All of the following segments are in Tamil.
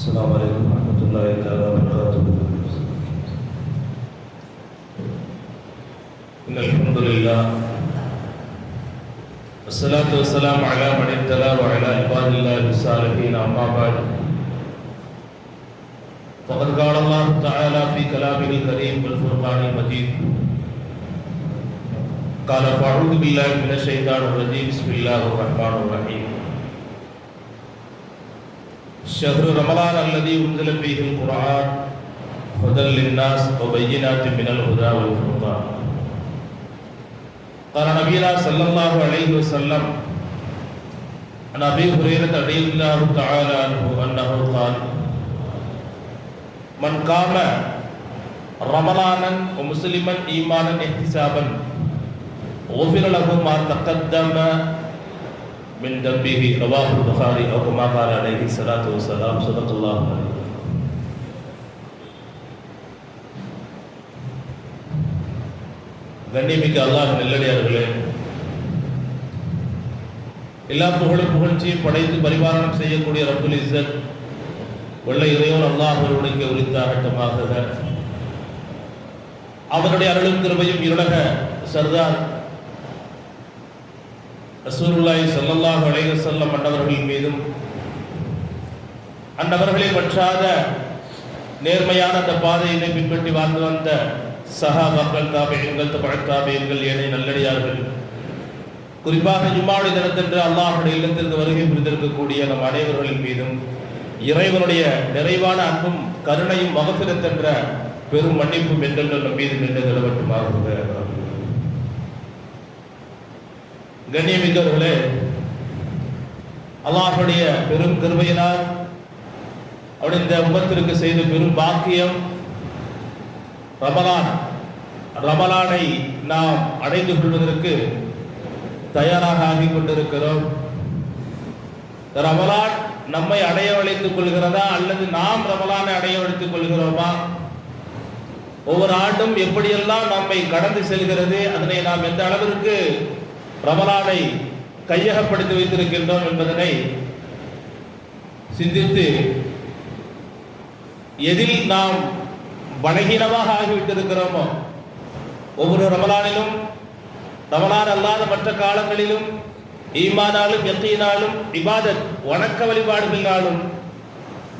السلام عليكم ورحمة الله تعالى وبركاته. إن الحمد لله والصلاة والسلام على من ابتلى وعلى عباد الله الصالحين أما بعد فقد قال الله تعالى في كلامه الكريم والفرقان المجيد قال فأعوذ بالله من الشيطان الرجيم بسم الله الرحمن الرحيم شهر رمضان الذي أنزل فيه القرآن هدى للناس وبينات من الهدى والفرقان قال نبينا صلى الله عليه وسلم عن أبي هريرة رضي الله تعالى عنه أنه قال من قام رمضانا ومسلما إيمانا احتسابا غفر له ما تقدم من ذنبه رواه البخاري أو كما قال عليه الصلاة والسلام صدق الله عليه. கண்ணியமிக்க அல்லாஹ் நல்லடியார்களே, எல்லா புகழ்ச்சியும் படைத்து பரிபாலனம் செய்யக்கூடிய ரப்புல் இஸ்ஸத் வல்ல இறைவன் அல்லாஹ் ஒருவனுக்கு உரித்தாகட்டமாக. அவனுடைய அருளும் கிருபையும் இருளக சர்தார் ரசூலுல்லாஹி ஸல்லல்லாஹு அலைஹி வஸல்லம் அன்னவர்கள் மீதும் அன்னவர்களை பற்றாத நேர்மையான அந்த பாதையினை பின்பற்றி வாழ்ந்து வந்த சஹாபாக்கள், தாபிஈன்கள், தபஅத் தாபிஈன்கள், ஏனைய நல்லடியார்கள், குறிப்பாக ஜும்மாவுடைய தினத்தன்று அல்லாஹ்வுடைய இல்லத்திற்கு வருகை புரிந்திருக்கக்கூடிய நம் அனைவர்களின் மீதும் இறைவனுடைய நிறைவான அன்பும் கருணையும் மகஃபிரத் என்ற பெரும் மன்னிப்பும் என்றென்றும் நம் மீது நின்று நிலவட்டுமாக. கண்ணியமிக்கவர்களே, அல்லாஹ்வுடைய பெரும் கிருபையினால் அவருடைய இந்த உம்மத்திற்கு செய்த பெரும் பாக்கியம் ரமலானை நாம் அடைந்து கொள்வதற்கு தயாராக ஆகிக் கொண்டிருக்கிறோம். ரமலான் நம்மை அடைய வளைத்துக் கொள்கிறதா அல்லது நாம் ரமலானை அடைய வளைத்துக் கொள்கிறோமா? ஒவ்வொரு ஆண்டும் எப்படியெல்லாம் நம்மை கடந்து செல்கிறது, அதனை நாம் எந்த அளவிற்கு ரமலானை கையகப்படுத்தி வைத்திருக்கின்றோம் என்பதனை சிந்தித்து எதில் நாம் பலகீனமாக ஆகிவிட்டிருக்கிறோமோ, ஒவ்வொரு ரமலானிலும் ரமலான் அல்லாத மற்ற காலங்களிலும் ஈமானாலும் யக்கீனாலும் இபாதத் வணக்க வழிபாடுகளினாலும்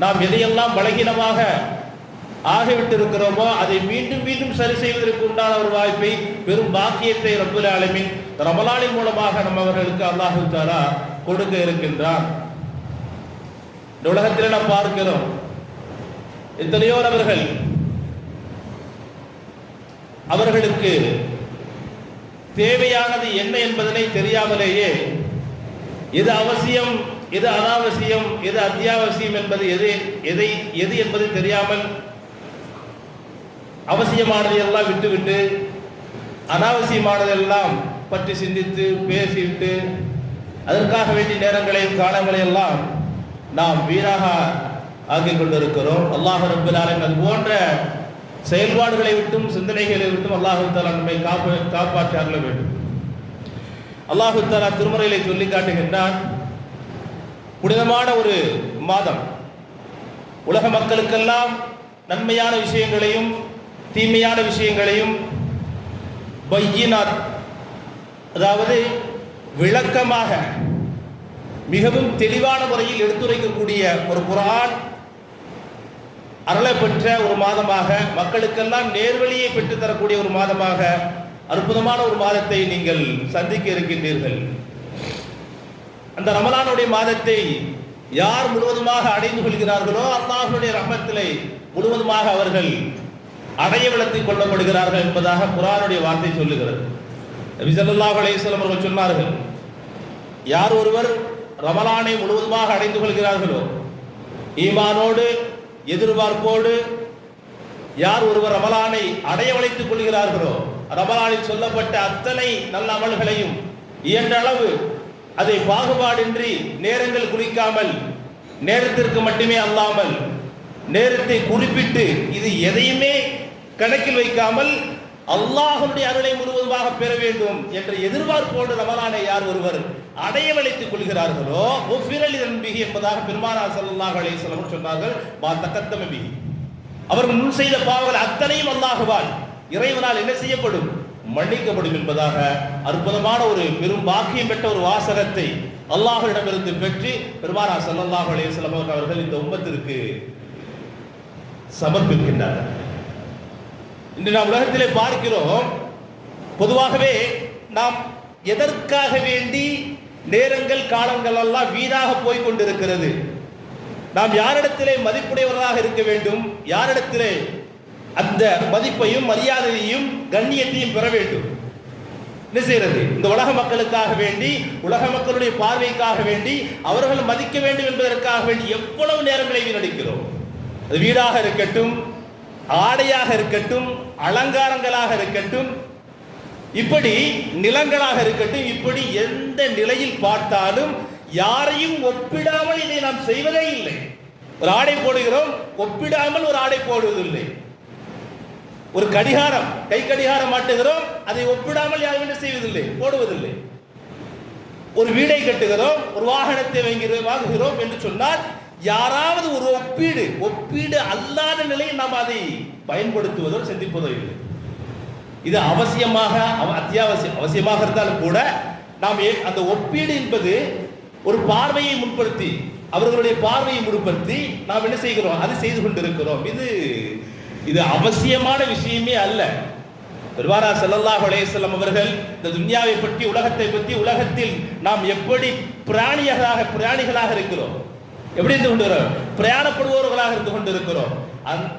நாம் எதையெல்லாம் பலகீனமாக ஆகிவிட்டிருக்கிறோமோ அதை மீண்டும் மீண்டும் சரி செய்வதற்கு உண்டான ஒரு வாய்ப்பை, பெரும் பாக்கியத்தை ரப்புல் ஆலமீன் ரமலானின் மூலமாக நம்மவர்களுக்கு அல்லாஹ் தஆலா கொடுக்க இருக்கின்றான். இந்த உலகத்தில் நாம் பார்க்கிறோம், எத்தனையோ நபர்கள் அவர்களுக்கு தேவையானது என்ன என்பதனை தெரியாமலேயே எது அவசியம், எது அனாவசியம், எது அத்தியாவசியம் என்பது எது என்பது தெரியாமல் அவசியமானதையெல்லாம் விட்டுவிட்டு அனாவசியமானதெல்லாம் பற்றி சிந்தித்து பேசிவிட்டு அதற்காக வேண்டிய நேரங்களையும் காலங்களையெல்லாம் நாம் வீணாக ஆக்கிக் கொண்டிருக்கிறோம். அல்லாஹ் ரப்பல் ஆலமீன் அது போன்ற செயல்பாடுகளை விட்டும் சிந்தனைகளை விட்டும் அல்லாஹ் தஆலா நம்மை காப்பாற்ற வேண்டும். அல்லாஹ் தஆலா திருமறையிலே சொல்லி காட்டுகின்றான், புனிதமான ஒரு மாதம், உலக மக்களுக்கெல்லாம் நன்மையான விஷயங்களையும் தீமையான விஷயங்களையும் பையினாத், அதாவது விளக்கமாக மிகவும் தெளிவான முறையில் எடுத்துரைக்கக்கூடிய ஒரு குர்ஆன் அருளப்பெற்ற ஒரு மாதமாக, மக்களுக்கெல்லாம் நேர்வழியை பெற்றுத்தரக்கூடிய ஒரு மாதமாக, அற்புதமான ஒரு மாதத்தை நீங்கள் சந்திக்க இருக்கின்றீர்கள். அந்த ரமலானுடைய மாதத்தை யார் முழுவதுமாக அடைந்து கொள்கிறார்களோ அல்லாஹ்வுடைய ரஹ்மத்திலே முழுவதுமாக அவர்கள் அடைய விளத்திக் கொள்ளப்படுகிறார்கள் என்பதாக குர்ஆனுடைய வார்த்தை சொல்லுகிறது. நபி ஸல்லல்லாஹு அலைஹி வஸல்லம் அவர்கள் சொன்னார்கள், யார் ஒருவர் ரமலானை முழுவதுமாக அடைந்து கொள்கிறார்களோ, ஈமானோடு எதிர்பார்ப்போடு யார் ஒருவர் ரமலானை அடைய வளைத்துக் கொள்கிறார்களோ, ரமலானில் சொல்லப்பட்ட அத்தனை நல்ல அமல்களையும் இயன்ற அளவு அதை பாகுபாடின்றி நேரங்கள் குறிக்காமல், நேரத்திற்கு மட்டுமே அல்லாமல் நேரத்தை குறிப்பிட்டு இது எதையுமே கணக்கில் வைக்காமல் அல்லாஹ்வுடைய அருளை முழுவதுமாக பெற வேண்டும் என்ற எதிர்பார்ப்போடு ரமலானை யார் ஒருவர் அடையவழைத்துக் கொள்கிறார்களோ உஃபிரலி நன்பிஹி என்பதாக பெருமானார் ஸல்லல்லாஹு அலைஹி வஸல்லம் சொன்னார்கள். மா தகத்தம பிஹி, அவர்கள் முன் செய்த பாவங்கள் அத்தனையும் அல்லாஹ்வால் இறைவனால் என்ன செய்யப்படும், மன்னிக்கப்படும் என்பதாக அற்புதமான ஒரு பெரும் பாக்கியம் பெற்ற ஒரு வாசகத்தை அல்லாஹ்விடமிருந்து பெற்று பெருமானார் ஸல்லல்லாஹு அலைஹி வஸல்லம் அவர்கள் இந்த உம்மத்திற்கு சமர்ப்பிக்கின்றார்கள். இன்று நாம் உலகத்திலே பார்க்கிறோம், பொதுவாகவே நாம் எதற்காக வேண்டி நேரங்கள் காலங்கள் எல்லாம் வீணாக போய் கொண்டிருக்கிறது. நாம் யாரிடத்திலே மதிப்புடையவர்களாக இருக்க வேண்டும், யாரிடத்திலே அந்த மதிப்பையும் மரியாதையையும் கண்ணியத்தையும் பெற வேண்டும். என்ன செய்யறது? இந்த உலக மக்களுக்காக வேண்டி, உலக மக்களுடைய பார்வைக்காக வேண்டி, அவர்கள் மதிக்க வேண்டும் என்பதற்காக வேண்டி எவ்வளவு நேரங்களை வீணடிக்கிறோம். அது வீடாக இருக்கட்டும், ஆடையாக இருக்கட்டும், அலங்காரங்களாக இருக்கட்டும், இப்படி நிலங்களாக இருக்கட்டும், இப்படி எந்த நிலையில் பார்த்தாலும் யாரையும் ஒப்பிடாமல் இதை நாம் செய்வதே இல்லை. ஒரு ஆடை போடுகிறோம், ஒப்பிடாமல் ஒரு ஆடை போடுவதில்லை. ஒரு கடிகாரம், கை கடிகாரம் மாட்டுகிறோம், அதை ஒப்பிடாமல் யாரும் என்ன செய்வதில்லை, போடுவதில்லை. ஒரு வீடை கட்டுகிறோம், ஒரு வாகனத்தை வாங்குகிறோம் என்று சொன்னால் யாராவது ஒரு ஒப்பீடு அல்லாத நிலையில் நாம் அதை பயன்படுத்துவதோ சிந்திப்பதோ இல்லை. இது அவசியமாக இருந்தாலும் கூட நாம் அந்த ஒப்பீடு என்பது ஒரு பார்வையை முன்படுத்தி, அவர்களுடைய பார்வையை முன்படுத்தி நாம் என்ன செய்கிறோம், அதை செய்து கொண்டிருக்கிறோம். இது அவசியமான விஷயமே அல்ல. பெருமானார் ஸல்லல்லாஹு அலைஹி வஸல்லம் அவர்கள் இந்த துன்யாவை பற்றி, உலகத்தை பற்றி, உலகத்தில் நாம் எப்படி பிராணிகளாக இருக்கிறோம், எப்படி இருந்து கொண்டிருக்கிறோம், பிரயாணப்படுபவர்களாக இருந்து கொண்டிருக்கிறோம்.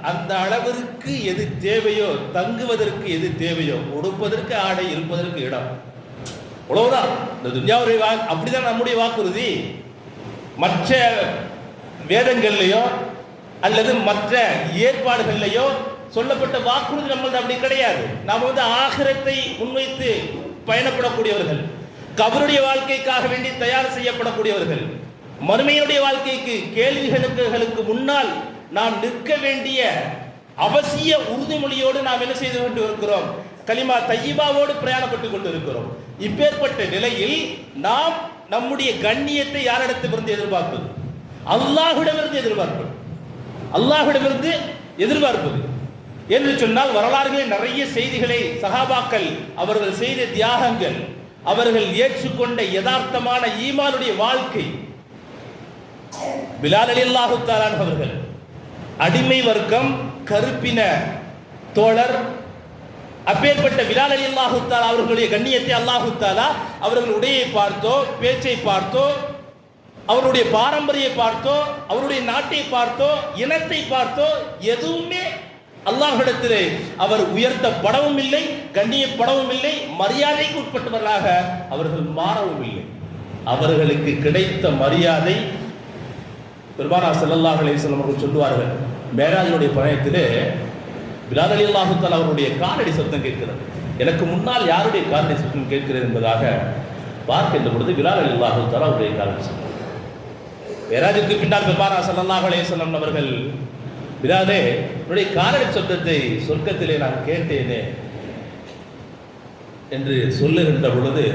அந்த அளவிற்கு எது தேவையோ, தங்குவதற்கு எது தேவையோ, உடுப்பதற்கு ஆடை, இருப்பதற்கு இடம், அவ்வளவுதான். இந்த துன்யாவுடைய அப்படிதான் நம்முடைய வாக்குறுதி. மற்ற வேதங்கள்லையோ அல்லது மற்ற ஏற்பாடுகள்லையோ சொல்லப்பட்ட வாக்குறுதி நம்மளது அப்படி கிடையாது. நாம் ஆகிரத்தை முன்வைத்து பயணப்படக்கூடியவர்கள், கபருடைய வாழ்க்கைக்காக வேண்டி தயார் செய்யப்படக்கூடியவர்கள், மறுமையுடைய வாழ்க்கைக்கு கேள்விகளுக்கு முன்னால் நாம் நிற்க வேண்டிய அவசிய உறுதிமொழியோடு நாம் என்ன செய்து கொண்டு இருக்கிறோம், கலிமா தையிபாவோடு பிரயாணப்பட்டு கொண்டு இருக்கிறோம். இப்பேற்பட்ட நிலையில் நாம் நம்முடைய கண்ணியத்தை யாரிடத்திலிருந்து எதிர்பார்ப்பது? அல்லாஹ்விடமிருந்து எதிர்பார்ப்பது என்று சொன்னால், வரலாறுகளில் நிறைய செய்திகளை சஹாபாக்கள் அவர்கள் செய்த தியாகங்கள், அவர்கள் ஏற்றுக்கொண்ட யதார்த்தமான ஈமானுடைய வாழ்க்கை. பிலால் ரலியல்லாஹு தஆலா அவர்கள் அடிமை வர்க்கம், கருப்பின தோழர், அப்பேற்பட்ட பிலால் ரலியல்லாஹு தஆலா அவர்களுடைய கண்ணியத்தை அல்லாஹு தஆலா அவர்கள் உடையை பார்த்தோ, பேச்சை பார்த்தோ, அவருடைய பாரம்பரிய பார்த்தோ, அவருடைய நாட்டை பார்த்தோ, இனத்தை பார்த்தோ எதுவுமே அல்லாஹ்விடத்திலே அவர் உயர்த்தப்படவும் இல்லை, கண்ணியப்படவும் இல்லை, மரியாதைக்கு உட்பட்டவர்களாக அவர்கள் மாறவும் இல்லை. அவர்களுக்கு கிடைத்த மரியாதை பெருமானார் ஸல்லல்லாஹு அலைஹி வஸல்லம் அவர்கள் சொல்லுவார்கள், மேராஜுடைய பயணத்திலே பிலால் ரலியல்லாஹு தஆலா அவருடைய காலடி சத்தம் கேட்கிறது. எனக்கு முன்னால் யாருடைய காலடி சத்தம் கேட்கிறது என்பதாக பார்க்கின்ற பொழுது பிலால் ரலியல்லாஹு தஆலா அவருடைய காலடி சத்தம். மேராஜுக்கு பின்னால் பெருமானார் ஸல்லல்லாஹு அலைஹி வஸல்லம் அவர்கள், பிலாலே உன்னுடைய காலடி சத்தத்தை சொர்க்கத்திலே நான் கேட்டேனே என்று சொல்லுகின்ற பொழுது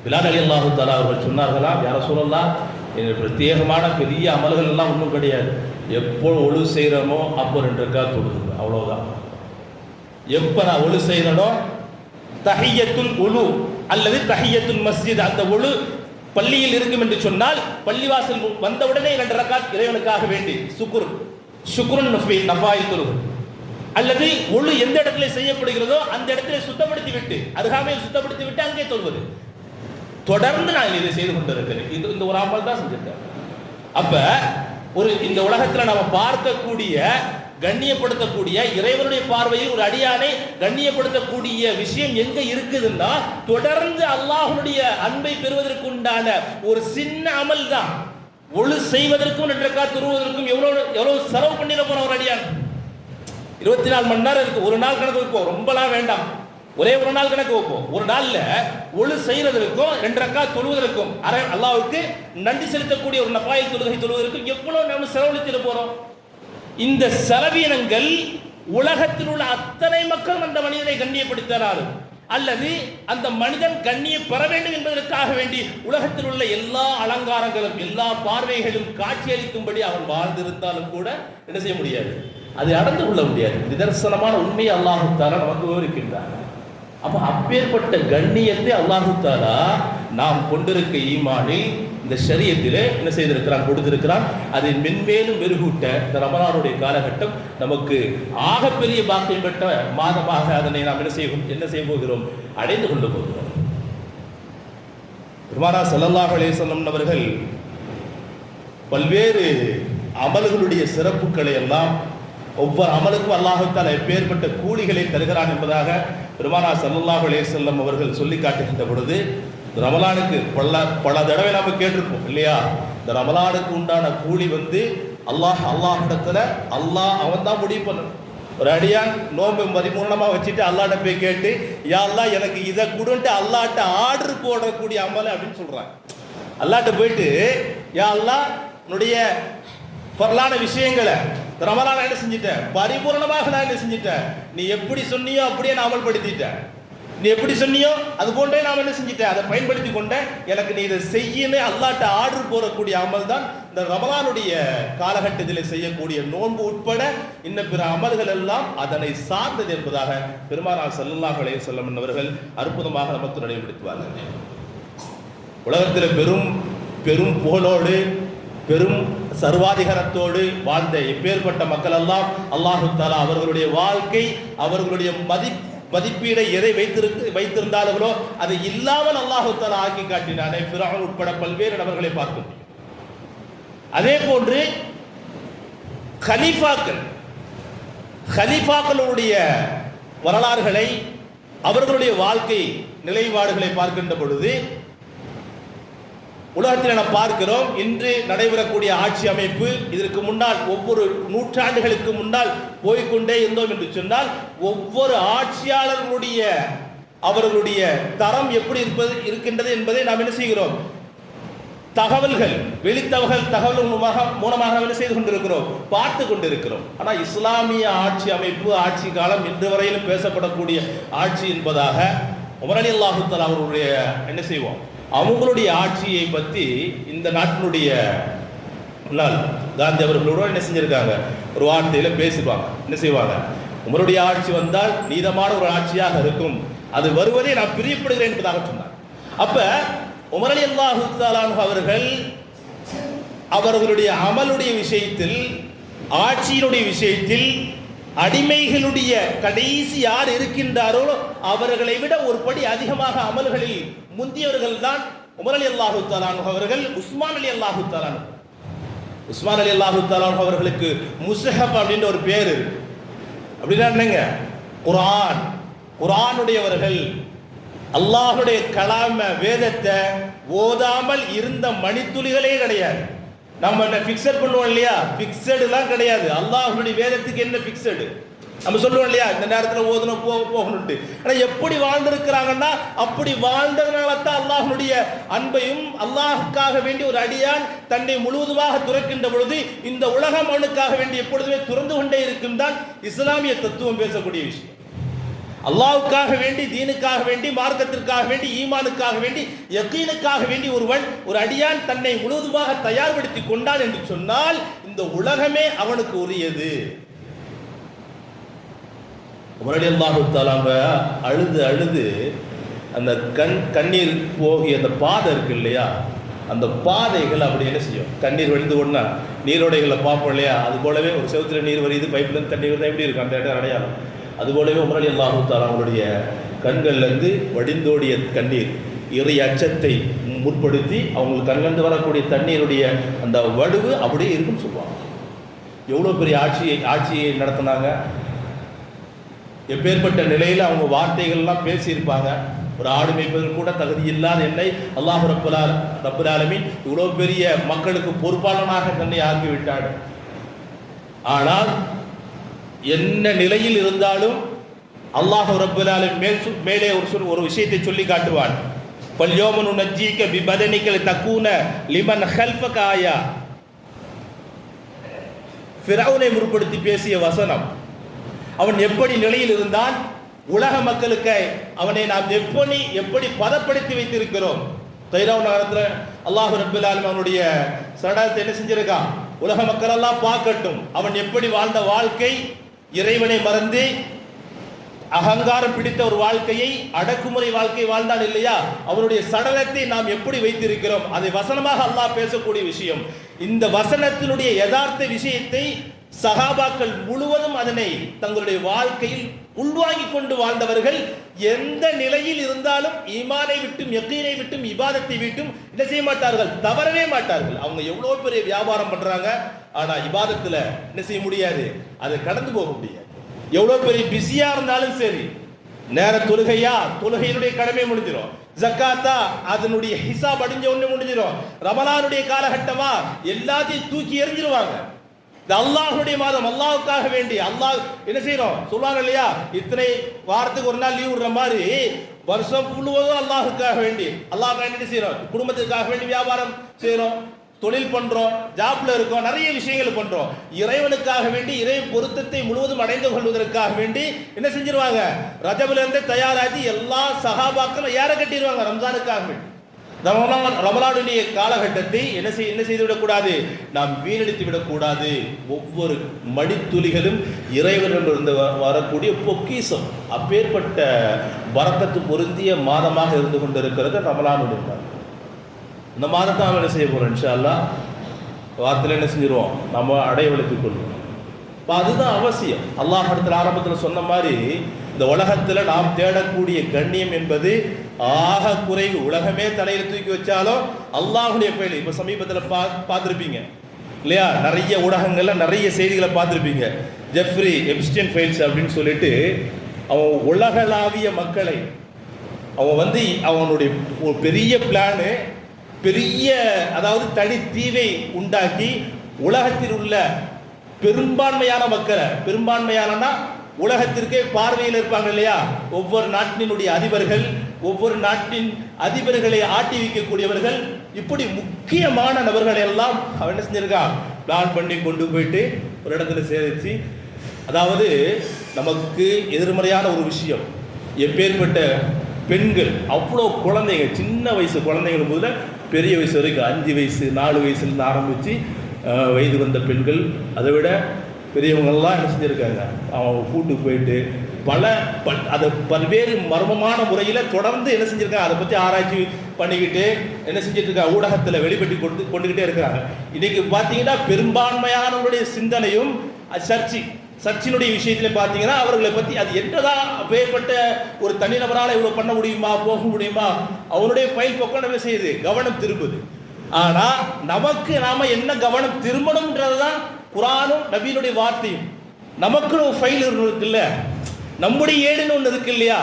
பிலால் ரலியல்லாஹு தஆலா அவர்கள் சொன்னார்களாம், யா ரசூலல்லாஹ், எனக்கு பிரத்யேகமான பெரிய அமல்கள் எல்லாம் ஒன்றும் கிடையாது. எப்போ ஒழு செய்கிறோமோ அப்போ 2 ரக்காத் தொழுது, அவ்வளோதான். எப்போ நான் ஒழு செய்கிறனோ, தஹியத்துல் உலு அல்லது தஹியத்துல் மஸ்ஜித், அந்த ஒழு பள்ளியில் இருக்கும் என்று சொன்னால் பள்ளிவாசல் வந்தவுடனே 2 ரக்காத் இறைவனுக்காக வேண்டி சுக்ருன் நஃபாயில் தொழுது, அல்லது ஒழு எந்த இடத்துல செய்யப்படுகிறதோ அந்த இடத்துல சுத்தப்படுத்தி விட்டு, அருகாமையில் சுத்தப்படுத்தி விட்டு அங்கே தொழுவது. தொடர்ந்து நான் இதை செய்து கொண்டிருக்கிறேன். இந்த ஒரு அமல் தான் செஞ்சிருக்கேன். அப்ப இந்த உலகத்தில் நாம பார்க்கக்கூடிய, கண்ணியப்படுத்தக்கூடிய, இறைவனுடைய பார்வையில் ஒரு அடியானை கண்ணியப்படுத்தக்கூடிய விஷயம் எங்க இருக்குதுன்னா, தொடர்ந்து அல்லாஹ்வுடைய அன்பை பெறுவதற்கு உண்டான ஒரு சின்ன அமல் தான். ஒழு செய்வதற்கும் 2 ரக்காத் தொழுவதற்கும் எவ்வளவு செலவு பண்ணிட போன ஒரு அடியான். 24 மணி நேரம் இருக்கு. ஒரு நாள் கணக்கு வைப்போம், ரொம்பலாம் வேண்டாம், ஒரே ஒரு நாள் கணக்கு வைப்போம். ஒரு நாள்ல ஒழு செய்யறதற்கும் 2 ரக்காத் தொழுவதற்கும், அல்லாஹ்வுக்கு நன்றி செலுத்தக்கூடிய ஒரு நஃபாயில் தொழுகை தொழுவதற்கும் எவ்வளவு நம்ம செலவழித்திட போறோம். இந்த செலவினங்கள் உலகத்தில் உள்ள அத்தனை மக்கள் அந்த மனிதனை கண்ணியப்படுத்தினாலும், அல்லது அந்த மனிதன் கண்ணியம் பெற வேண்டும் என்பதற்காக வேண்டி உலகத்தில் உள்ள எல்லா அலங்காரங்களும் எல்லா பார்வைகளும் காட்சியளிக்கும்படி அவன் வாழ்ந்திருந்தாலும் கூட என்ன செய்ய முடியாது, அதை அடர்ந்து கொள்ள முடியாது. நிதர்சனமான உண்மையை அல்லாஹு தஆலா நமக்கு விவரிக்கின்றார். அப்போ அப்பேற்பட்ட கண்ணியத்தை அல்லாஹு தஆலா நாம் கொண்டிருக்க ஈமானில் இந்த ஷரியத்திலே என்ன செய்திருக்கிறான், கொடுத்திருக்கிறான். அதை மென்மேலும் மெருகூட்ட இந்த ரமலானுடைய காலகட்டம் நமக்கு ஆகப்பெரிய பாக்கியம் பெற்ற மாதமாக அதனை நாம் என்ன செய்ய போகிறோம், அடைந்து கொண்டு போகிறோம். பெருமானார் ஸல்லல்லாஹு அலைஹி வஸல்லம் அவர்கள் பல்வேறு அமல்களுடைய சிறப்புகளை எல்லாம் ஒவ்வொரு அமலுக்கும் அல்லாஹ் தஆலா எப்பேற்பட்ட கூலிகளை தருகிறான் என்பதாக பெருமானார் ஸல்லல்லாஹு அலைஹி வஸல்லம் அவர்கள் சொல்லி காட்டுகின்ற பொழுது, ரமலானுக்கு பல தடவை நம்ம கேட்டிருப்போம் இல்லையா, இந்த ரமலானுக்கு உண்டான கூலி அல்லாஹ்விடத்துல அவன் தான் முடிவு பண்ணணும். ஒரு அடியான் நோம்பு பரிபூர்ணமாக வச்சுட்டு அல்லாஹ்ட்ட போய் கேட்டு, யா அல்லாஹ் எனக்கு இதை கொடுன்ட்டு அல்லாஹ்ட்ட ஆர்டர் போடக்கூடிய அமல் அப்படின்னு சொல்றாங்க. அல்லாஹ்ட்ட போயிட்டு, யா அல்லாஹ் உன்னுடைய பொருளான விஷயங்களை ரமலான் என்ன செஞ்சிட்டேன், பரிபூர்ணமாக நான் என்ன செஞ்சிட்டேன், நீ எப்படி சொன்னியோ அப்படியே நான் அமல்படுத்திட்டேன், நீ எப்படி சொன்னியோ அது போன்றே நான் என்ன செஞ்சிட்டேன், அதை பயன்படுத்தி கொண்டேன், எனக்கு நீ இதை செய்யணும் அல்லாஹ்ட்ட ஆர்டர் போடக்கூடிய அமல் தான் இந்த ரமலானுடைய காலகட்டத்தில் செய்யக்கூடிய நோன்பு உட்பட இன்னும் பிற அமல்கள் எல்லாம் அதனை சார்ந்தது என்பதாக பெருமானார் ஸல்லல்லாஹு அலைஹி வஸல்லம் அவர்கள் அற்புதமாக நமக்கு நினைவுபடுத்துவார்கள். உலகத்தில் பெரும் பெரும் புகழோடு பெரும் சர்வாதிகாரத்தோடு வாழ்ந்த எப்பேற்பட்ட மக்கள் எல்லாம் அல்லாஹு தஆலா அவர்களுடைய வாழ்க்கை அவர்களுடைய மதிப்பீடை எதை வைத்திருந்தார்களோ அதை இல்லாமல் அல்லாஹு தஆலா ஆக்கி காட்டினானே. ஃபிரௌன் உட்பட பல்வேறு நபர்களை பார்க்க முடியும். அதே போன்று கலீஃபாக்களுடைய வரலாறுகளை அவர்களுடைய வாழ்க்கை நிலைப்பாடுகளை பார்க்கின்ற பொழுது உலகத்தில் நாம் பார்க்கிறோம். இன்று நடைபெறக்கூடிய ஆட்சி அமைப்பு இதற்கு முன்னால் ஒவ்வொரு நூற்றாண்டுகளுக்கு முன்னால் போய்கொண்டே இருந்தோம் என்று சொன்னால் ஒவ்வொரு ஆட்சியாளர்களுடைய அவர்களுடைய தரம் எப்படி இருக்கின்றது என்பதை நாம் என்ன செய்கிறோம், தகவல்கள் தகவல் மூலமாக என்ன செய்து கொண்டிருக்கிறோம், பார்த்து கொண்டிருக்கிறோம். ஆனால் இஸ்லாமிய ஆட்சி அமைப்பு ஆட்சி காலம் இன்று வரையிலும் பேசப்படக்கூடிய ஆட்சி என்பதாக உமர் ரலியல்லாஹு தஆலா அவர்களுடைய என்ன செய்வோம், அவங்களுடைய ஆட்சியை பற்றி இந்த நாட்டினுடைய முன்னாள் காந்தி அவர்களோட என்ன செஞ்சிருக்காங்க, ஒரு வார்த்தையில் பேசுவாங்க. என்ன செய்வாங்க, உமருடைய ஆட்சி வந்தால் நீதமான ஒரு ஆட்சியாக இருக்கும், அது வருவதை நான் பிரியப்படுகிறேன் என்பதாக சொன்னார். அப்ப உமர் ரலியல்லாஹு தஆலா அவர்கள் அவர்களுடைய அமலுடைய விஷயத்தில் ஆட்சியினுடைய விஷயத்தில் அடிமைகளுடைய கடைசி யார் இருக்கின்றாரோ அவர்களை விட ஒரு படி அதிகமாக அமல்களில் முந்தியவர்கள் தான் உமர் ரலியல்லாஹு தஆலா அவர்கள். உஸ்மான் ரலியல்லாஹு தஆலா அவர்களுக்கு முஸ்ஹப் அப்படின்ற ஒரு பேர் இருக்கு. அப்படின்னா என்னங்க, குர்ஆனுடையவர்கள். அல்லாஹ்வுடைய கலாம வேதத்தை ஓதாமல் இருந்த மணித்துளிகளே கிடையாது. நம்ம என்ன ஃபிக்ஸட் பண்ணுவோம் இல்லையா, ஃபிக்ஸடுலாம் கிடையாது. அல்லாஹ்வுடைய வேதத்துக்கு என்ன ஃபிக்ஸடு நம்ம சொல்லுவோம் இல்லையா, இந்த நேரத்தில் ஓதணும் போகணும்ட்டு. ஆனால் எப்படி வாழ்ந்திருக்கிறாங்கன்னா அப்படி வாழ்ந்ததுனால தான் அல்லாஹ்வுடைய அன்பையும் அல்லாஹுக்காக வேண்டி ஒரு அடியான் தன்னை முழுவதுமாக துறக்கின்ற பொழுது இந்த உலகம் அவனுக்காக வேண்டி எப்பொழுதுமே துறந்து கொண்டே இருக்கும் தான் இஸ்லாமிய தத்துவம் பேசக்கூடிய விஷயம். அல்லாஹ்வுக்காக வேண்டி, தீனுக்காக வேண்டி, மார்க்கத்திற்காக வேண்டி, ஈமானுக்காக வேண்டி, யகீனுக்காக வேண்டி ஒரு அடியான் தன்னை முழுவதுமாக தயார்படுத்தி கொண்டான் என்று சொன்னால் இந்த உலகமே அவனுக்கு உரியது. உமர் ரலியல்லாஹு தஆலா அழுது அந்த கண்ணீர் போகிய அந்த பாதை இருக்கு இல்லையா, அந்த பாதைகள் அப்படி என்ன செய்யும், கண்ணீர் வழிந்து ஒண்ணா நீரோடைகளை பார்ப்போம் இல்லையா, அது போலவே ஒரு செவுத்துல நீர் வரியுது, பைப்ல இருந்து தண்ணீர் வருது, எப்படி இருக்கு அந்த இடம் அடையாளம். அதுபோலவே உமர் ரலியல்லாஹு தஆலா அவருடைய கண்கள்லேருந்து வடிந்தோடிய கண்ணீர் இறை அச்சத்தை முற்படுத்தி அவங்களுக்கு கண்ணிலிருந்து வரக்கூடிய தண்ணீருடைய அந்த வடுவு அப்படியே இருக்குன்னு சொல்லுவாங்க. எவ்வளோ பெரிய ஆட்சியை நடத்தினாங்க, எப்பேற்பட்ட நிலையில் அவங்க வார்த்தைகள்லாம் பேசியிருப்பாங்க. ஒரு ஆடு மேய்ப்பதற்கு கூட தகுதி இல்லாத என்னை அல்லாஹ் ரப்புல் ஆலமீன் இவ்வளோ பெரிய மக்களுக்கு பொறுப்பாளனாக தன்னை ஆக்கிவிட்டார். ஆனால் என்ன நிலையில் இருந்தாலும் அல்லாஹ் ரப்புல் ஆலமீன் மேலே ஒரு விஷயத்தை சொல்லி காட்டுவான். ஃபல்யௌம நுனஜ்ஜீக பிபதனிக தகூன லிமன் கல்ஃபக ஆயா. ஃபிரௌனை முற்படுத்தி பேசிய வசனம். அவன் எப்படி நிலையில் இருந்தான், உலக மக்களுக்கு அவனை நாம் எப்படி பதப்படுத்தி வைத்திருக்கிறோம். தைராவ் நகரத்தில் அல்லாஹ் ரப்பல் ஆலமீன் அவனுடைய சடலத்தை என்ன செஞ்சிருக்கான், உலக மக்கள் எல்லாம் பார்க்கட்டும் அவன் எப்படி வாழ்ந்த வாழ்க்கை, இறைவனை மறந்து அகங்காரம் பிடித்த ஒரு வாழ்க்கையை, அடக்குமுறை வாழ்க்கை வாழ்ந்தான் இல்லையா, அவனுடைய சடலத்தை நாம் எப்படி வைத்திருக்கிறோம். அதை வசனமாக அல்லாஹ் பேசக்கூடிய விஷயம். இந்த வசனத்தினுடைய யதார்த்த விஷயத்தை சஹாபாக்கள் முழுவதும் அதனை தங்களுடைய வாழ்க்கையில் உள்வாங்கிக் கொண்டு வாழ்ந்தவர்கள். எந்த நிலையில் இருந்தாலும் ஈமானை விட்டும் யக்கீனை விட்டும் இபாதத்தை விட்டும் என்ன செய்ய மாட்டார்கள், தவறவே மாட்டார்கள். அவங்க எவ்வளவு பெரிய வியாபாரம் பண்றாங்க, ஆனா இபாதத்துல என்ன செய்ய முடியாது, அதை கடந்து போக முடியாது. எவ்வளவு பெரிய பிஸியா இருந்தாலும் சரி, நேர தொழுகையா, தொழுகையினுடைய கடமை முடிஞ்சிடும். ஜக்காத்தா, அதனுடைய ஹிசாப் அடிஞ்ச ஒண்ணு முடிஞ்சிடும். ரமலானுடைய காலகட்டமா, எல்லாத்தையும் தூக்கி எறிஞ்சிருவாங்க. இந்த அல்லாஹ்வுடைய மாதம், அல்லாஹ்வுக்காக வேண்டி அல்லாஹ் என்ன செய்யறோம் சொல்லுவாங்க இல்லையா, இத்தனை வாரத்துக்கு ஒரு நாள் லீவ் விடுற மாதிரி வருஷம் முழுவதும் அல்லாஹ்வுக்காக வேண்டி என்ன செய்யறோம், குடும்பத்துக்காக வேண்டி வியாபாரம் செய்யறோம், தொழில் பண்றோம், ஜாப்ல இருக்கோம், நிறைய விஷயங்கள் பண்றோம். இறைவனுக்காக வேண்டி, இறை பொருத்தத்தை முழுவதும் அடைந்து கொள்வதற்காக வேண்டி என்ன செஞ்சிருவாங்க, ரஜபுல இருந்து தயாராகி எல்லா சஹாபாக்களும் ஏற கட்டிடுவாங்க ரம்ஜானுக்காக வேண்டி. ரமலானுடைய காலகட்டத்தை என்ன செய்து விடக்கூடாது, நாம் வீணடித்து விடக்கூடாது. ஒவ்வொரு மடித்துளிகளும் இறைவனிடமிருந்து வரக்கூடிய பொக்கிஷம். அப்பேற்பட்ட பரக்கத்து பொருந்திய மாதமாக இருந்து கொண்டிருக்கிறது ரமலானுடைய மாதம். இந்த மாதத்தை நாம் என்ன செய்ய போகிறோம், இன்ஷா அல்லாஹ் வார்த்தையில் என்ன செஞ்சிருவோம், நம்ம அடைவழைத்துக் கொள்வோம். இப்போ அதுதான் அவசியம். அல்லாஹ் இடத்துல ஆரம்பத்தில் சொன்ன மாதிரி இந்த உலகத்தில் நாம் தேடக்கூடிய கண்ணியம் என்பது ஆக குறைவு. உலகமே தலையில் தூக்கி வச்சாலும் அல்லாஹுடைய ஃபைல். இப்போ சமீபத்தில் பார்த்துருப்பீங்க இல்லையா, நிறைய ஊடகங்கள்ல நிறைய செய்திகளை பார்த்துருப்பீங்க. ஜெஃப்ரி எப்ஸ்டைன் ஃபைல்ஸ் அப்படின்னு சொல்லிட்டு அவன் உலகளாவிய மக்களை அவன் அவனுடைய ஒரு பெரிய பிளானு, பெரிய அதாவது தனி தீவை உண்டாக்கி உலகத்தில் உள்ள பெரும்பான்மையான மக்களை, பெரும்பான்மையானனா உலகத்திற்கே பார்வையில் இருப்பாங்க இல்லையா, ஒவ்வொரு நாட்டினுடைய அதிபர்கள், ஒவ்வொரு நாட்டின் அதிபர்களை ஆட்டி வைக்கக்கூடியவர்கள், இப்படி முக்கியமான நபர்களை எல்லாம் அவன் என்ன செஞ்சிருக்கான், பிளான் பண்ணி கொண்டு போயிட்டு ஒரு இடத்துல சேர்த்து, அதாவது நமக்கு எதிர்மறையான ஒரு விஷயம், எப்பேற்பட்ட பெண்கள் அவ்வளோ குழந்தைங்க, சின்ன வயசு குழந்தைகள் முதல்ல பெரிய வயசு வரைக்கும் 5 வயசு 4 வயசுலேருந்து ஆரம்பித்து வயது வந்த பெண்கள், அதை விட பெரியவங்கள்லாம் என்ன செஞ்சுருக்காங்க, அவங்க கூட்டுக்கு போயிட்டு அதை பல்வேறு மர்மமான முறையில் தொடர்ந்து என்ன செஞ்சுருக்காங்க, அதை பற்றி ஆராய்ச்சி பண்ணிக்கிட்டு என்ன செஞ்சுட்டு இருக்காங்க, ஊடகத்தில் வெளிப்பட்டி கொண்டுக்கிட்டே இருக்கிறாங்க. இன்றைக்கி பார்த்தீங்கன்னா பெரும்பான்மையானவருடைய சிந்தனையும் சர்ச்சினுடைய விஷயத்தில் பார்த்தீங்கன்னா அவர்களை பற்றி அது என்னதான் அப்பேற்பட்ட ஒரு தனிநபரால் இவ்வளோ பண்ண முடியுமா, போக முடியுமா, அவனுடைய ஃபைல் பக்கம் நம்ம செய்யுது, கவனம் திரும்புது. ஆனால் நமக்கு நாம என்ன கவனம் திரும்பணும்ன்றது தான் குர்ஆனும் நபியினுடைய வார்த்தையும். நமக்குன்னு ஒரு ஃபைல் இருக்குல்ல, நம்முடைய ஏடுன்னு ஒன்று இருக்கு இல்லையா,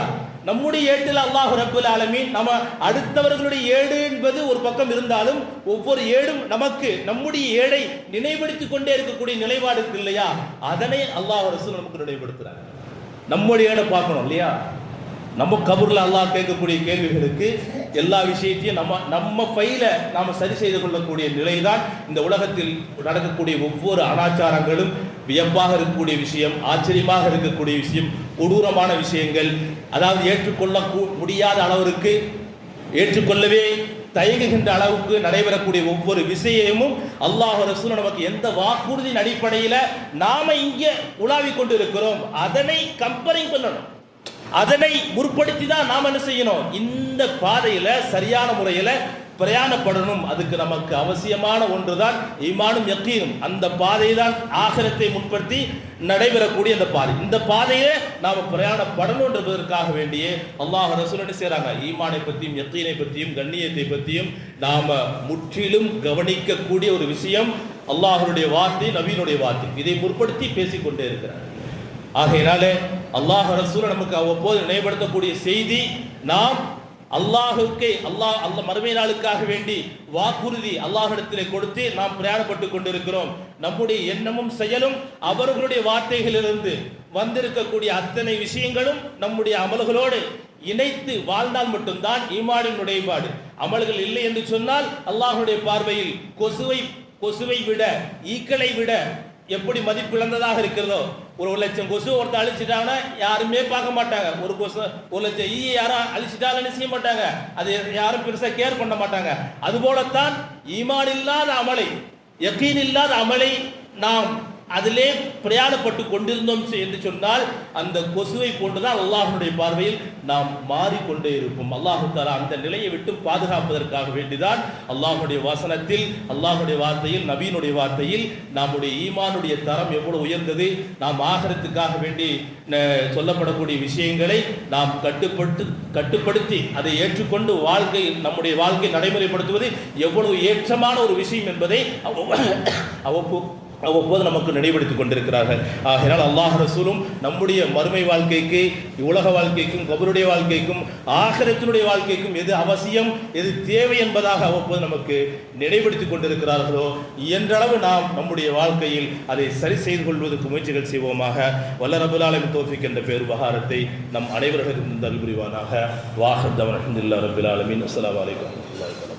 நம்முடைய ஏட்டில் அல்லாஹ் ரப்பல் ஆலமீன், நம்ம அடுத்தவர்களுடைய ஏடு என்பது ஒரு பக்கம் இருந்தாலும் ஒவ்வொரு ஏடும் நமக்கு நம்முடைய ஏடை நினைவுபடுத்திக் கொண்டே இருக்கக்கூடிய நிலைப்பாடு இருக்கு இல்லையா, அதனை அல்லாஹ் ரசூல் நமக்கு நினைவுபடுத்துறாங்க. நம்முடைய ஏடை பார்க்கணும் இல்லையா, நம்ம கபூர்ல அல்லாஹ் கேட்கக்கூடிய கேள்விகளுக்கு எல்லா விஷயத்தையும் நம்ம ஃபைலை நாம் சரி செய்து கொள்ளக்கூடிய நிலைதான் இந்த உலகத்தில் நடக்கக்கூடிய ஒவ்வொரு அனாச்சாரங்களும். வியப்பாக இருக்கக்கூடிய விஷயம், ஆச்சரியமாக இருக்கக்கூடிய விஷயம், கொடூரமான விஷயங்கள், அதாவது ஏற்றுக்கொள்ள முடியாத அளவிற்கு, ஏற்றுக்கொள்ளவே தயங்குகின்ற அளவுக்கு நடைபெறக்கூடிய ஒவ்வொரு விஷயமும் அல்லாஹ் ரசூல் நமக்கு எந்த வாக்குறுதியின் அடிப்படையில் நாம இங்கே உலாவிக் கொண்டு இருக்கிறோம் அதனை கம்பேரிங் பண்ணணும், அதனை முற்படுத்தி தான் நாம் என்ன செய்யணும், இந்த பாதையில சரியான முறையில் பிரயாணப்படணும். அதுக்கு நமக்கு அவசியமான ஒன்றுதான் ஈமானும் யக்கீனும். அந்த பாதை தான் ஆகிரத்தை முன்படுத்தி நடைபெறக்கூடிய அந்த பாதை. இந்த பாதையை நாம் பிரயாணப்படணும் என்பதற்காக வேண்டியே அல்லாஹ் ரசூல் என்ன செய்றாங்க, ஈமானை பற்றியும் யக்கீனை பற்றியும் கண்ணியத்தை பற்றியும் நாம முற்றிலும் கவனிக்கக்கூடிய ஒரு விஷயம் அல்லாஹ்வுடைய வார்த்தை, நபியினுடைய வார்த்தை. இதை முற்படுத்தி பேசிக்கொண்டே இருக்கிறார். ஆகையினாலே அல்லாஹ் ரசூல் நமக்கு அவ்வப்போது நினைவுபடுத்தக்கூடிய செய்தி, நாம் அல்லாஹுக்கே அல்லாஹ் மறுமை நாளுக்காக வேண்டி வாக்குறுதி அல்லாஹ்விடத்திலே கொடுத்து நாம் பிரயாணப்பட்டு கொண்டிருக்கிறோம். நம்முடைய எண்ணமும் செயலும் அவர்களுடைய வார்த்தைகளிலிருந்து வந்திருக்கக்கூடிய அத்தனை விஷயங்களும் நம்முடைய அமல்களோடு இணைத்து வாழ்ந்தால் மட்டும்தான் ஈமானின் நுழைபாடு. அமல்கள் இல்லை என்று சொன்னால் அல்லாஹ்வுடைய பார்வையில் கொசுவை விட, ஈக்களை விட எப்படி மதிப்பிழந்ததாக இருக்கிறதோ, ஒரு 1,00,000 கொசு ஒருத்தர் அழிச்சிட்டாங்கன்னா யாருமே பார்க்க மாட்டாங்க. ஒரு கொசு 1,00,000 ஈயை யாரும் அழிச்சிட்டாலும் என்ன செய்ய மாட்டாங்க, அது யாரும் பெருசாக கேர் பண்ண மாட்டாங்க. அதுபோலத்தான் ஈமான் இல்லாத அமலை, யகீன் இல்லாத அமலை நாம் அதிலே பிரயாணப்பட்டு கொண்டிருந்தோம் என்று சொன்னால் அந்த கொசுவை போன்றுதான் அல்லாஹ்வுடைய பார்வையில் நாம் மாறிக்கொண்டே இருப்போம். அல்லாஹு தஆலா அந்த நிலையை விட்டு பாதுகாப்பதற்காக வேண்டிதான் அல்லாஹ்வுடைய வசனத்தில், அல்லாஹ்வுடைய வார்த்தையில், நபியினுடைய வார்த்தையில் நம்முடைய ஈமானுடைய தரம் எவ்வளவு உயர்ந்தது, நாம் ஆகரத்துக்காக வேண்டி சொல்லப்படக்கூடிய விஷயங்களை நாம் கட்டுப்படுத்தி அதை ஏற்றுக்கொண்டு நம்முடைய வாழ்க்கை நடைமுறைப்படுத்துவது எவ்வளவு ஏற்றமான ஒரு விஷயம் என்பதை அவ்வப்போது நமக்கு நினைவுபடுத்திக் கொண்டிருக்கிறார்கள். ஆகையால் அல்லாஹ் ரசூலும் நம்முடைய மறுமை வாழ்க்கைக்கு, உலக வாழ்க்கைக்கும், கபருடைய வாழ்க்கைக்கும், ஆகிரத்தினுடைய வாழ்க்கைக்கும் எது அவசியம், எது தேவை என்பதாக அவ்வப்போது நமக்கு நினைவுபடுத்திக் கொண்டிருக்கிறார்களோ, இயன்றளவு நாம் நம்முடைய வாழ்க்கையில் அதை சரி செய்து கொள்வதற்கு முயற்சிகள் செய்வோமாக. வல்ல ரப்புல் ஆலமீன் தௌஃபீக் என்ற பேருபகாரத்தை நம் அனைவர்களுக்கும் தருள் புரிவானாக. வாஹித் அல்ஹம்துலில்லாஹி ரப்பில் ஆலமீன். அஸ்ஸலாமு அலைக்கும்.